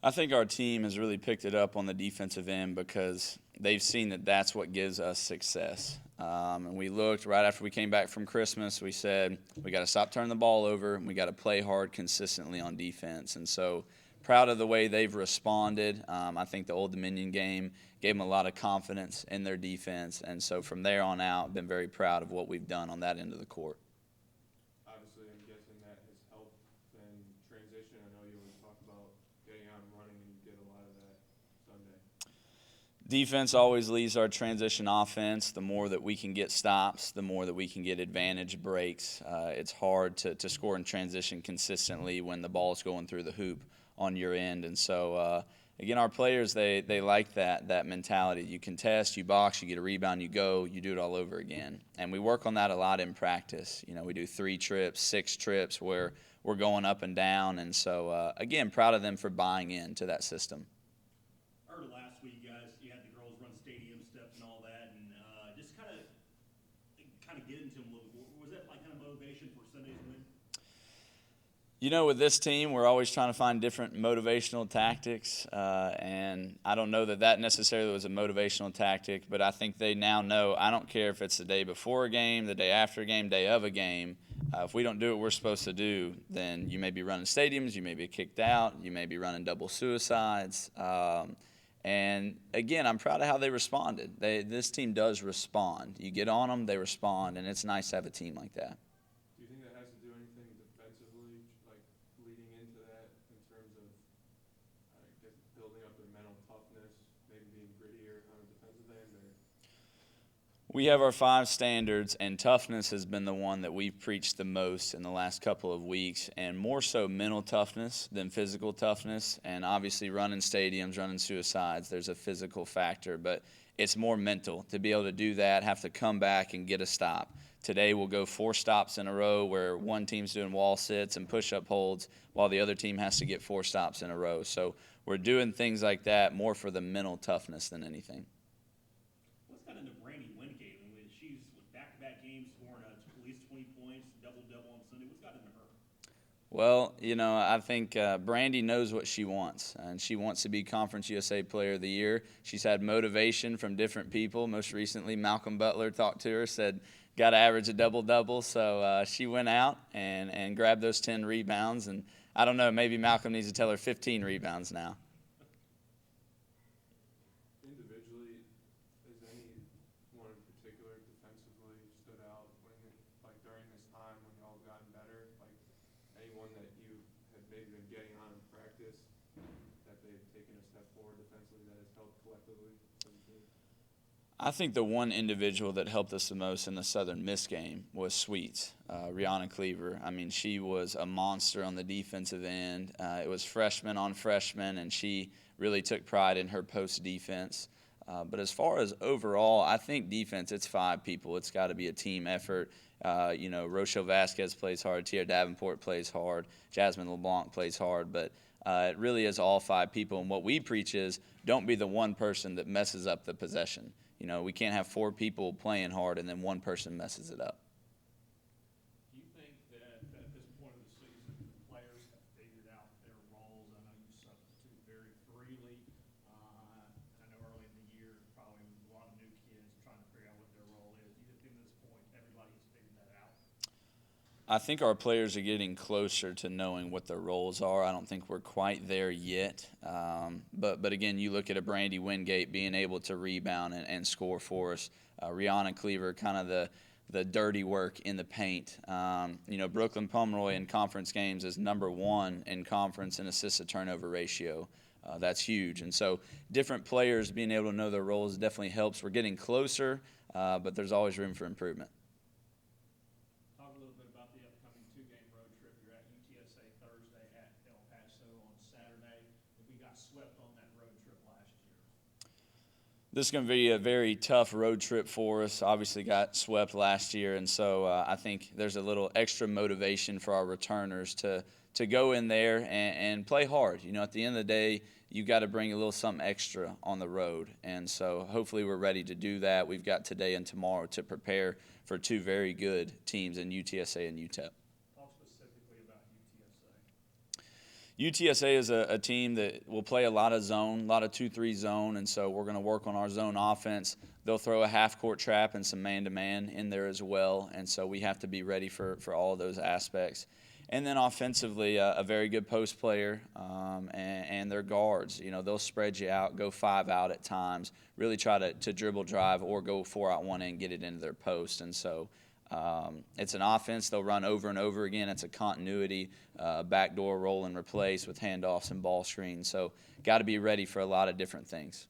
I think our team has really picked it up on the defensive end because they've seen that that's what gives us success. And we looked right after we came back from Christmas, we said, we got to stop turning the ball over and we got to play hard consistently on defense. And so, proud of the way they've responded. I think the Old Dominion game gave them a lot of confidence in their defense. And so, from there on out, been very proud of what we've done on that end of the court. Obviously, I'm guessing that has helped in transition. I know you always talk about getting out and running, and you did a lot of that Sunday. Defense always leads our transition offense. The more that we can get stops, the more that we can get advantage breaks. It's hard to score in transition consistently when the ball's going through the hoop on your end. And so, again, our players, they like that mentality. You contest, you box, you get a rebound, you go, you do it all over again. And we work on that a lot in practice. You know, we do 3 trips, 6 trips where we're going up and down. And so, again, proud of them for buying into that system. I heard last week, guys, you had the girls run stadium steps and all that, and just kind of get into them a little bit. Was that like kind of motivation for Sunday's win? You know, with this team, we're always trying to find different motivational tactics, and I don't know that necessarily was a motivational tactic, but I think they now know I don't care if it's the day before a game, the day after a game, day of a game. If we don't do what we're supposed to do, then you may be running stadiums, you may be kicked out, you may be running double suicides. And again, I'm proud of how they responded. This team does respond. You get on them, they respond, and it's nice to have a team like that. Do you think that has to do anything defensively, like leading into that in terms of, I guess, building up their mental toughness, maybe being grittier on a defensive end? Or? We have our 5 standards, and toughness has been the one that we've preached the most in the last couple of weeks, and more so mental toughness than physical toughness. And obviously running stadiums, running suicides, there's a physical factor, but it's more mental to be able to do that, have to come back and get a stop. Today we'll go 4 stops in a row where one team's doing wall sits and push-up holds while the other team has to get 4 stops in a row. So we're doing things like that more for the mental toughness than anything. What's kind of the Brandy Wingate? I mean, she's with back-to-back games scoring at least 20 points, double-double on Sunday. What's got into her? Well, you know, I think Brandy knows what she wants, and she wants to be Conference USA Player of the Year. She's had motivation from different people. Most recently, Malcolm Butler talked to her, said, got to average a double-double. So she went out and grabbed those 10 rebounds. And I don't know, maybe Malcolm needs to tell her 15 rebounds now. Individually, has anyone in particular defensively stood out when, like during this time when y'all have gotten better? Like anyone that you had maybe been getting on in practice that they've taken a step forward defensively that has helped collectively as a team? I think the one individual that helped us the most in the Southern Miss game was Sweets, Rihanna Cleaver. I mean, she was a monster on the defensive end. It was freshman on freshman, and she really took pride in her post defense. But as far as overall, I think defense, it's 5 people. It's got to be a team effort. You know, Rochelle Vasquez plays hard. Tia Davenport plays hard. Jasmine LeBlanc plays hard. But it really is all 5 people. And what we preach is don't be the one person that messes up the possession. You know, we can't have 4 people playing hard and then one person messes it up. Do you think that at this point of the season, the players have figured out their roles? I know you substitute very freely. I know early in the year, probably a lot of new kids trying to figure out what their role is. Do you think at this point everybody has figured that out? I think our players are getting closer to knowing what their roles are. I don't think we're quite there yet. But again, you look at a Brandy Wingate being able to rebound and score for us. Rihanna Cleaver, kind of the dirty work in the paint. You know, Brooklyn Pomeroy in conference games is #1 in conference in assist-to-turnover ratio. That's huge. And so different players being able to know their roles definitely helps. We're getting closer, but there's always room for improvement. Talk a little bit about the upcoming 2-game road trip. You're at UTSA Thursday, at El Paso on Saturday. We got swept on that road trip last year. This is going to be a very tough road trip for us. Obviously got swept last year, and so I think there's a little extra motivation for our returners to go in there and play hard. You know, at the end of the day, you got to bring a little something extra on the road, and so hopefully we're ready to do that. We've got today and tomorrow to prepare for 2 very good teams in UTSA and UTEP. Talk specifically about UTSA. UTSA is a team that will play a lot of zone, a lot of 2-3 zone, and so we're going to work on our zone offense. They'll throw a half-court trap and some man-to-man in there as well, and so we have to be ready for all of those aspects. And then offensively, a very good post player and their guards. You know, they'll spread you out, go 5 out at times, really try to dribble drive or go 4 out one and get it into their post. And so it's an offense they'll run over and over again. It's a continuity, backdoor roll and replace with handoffs and ball screens. So got to be ready for a lot of different things.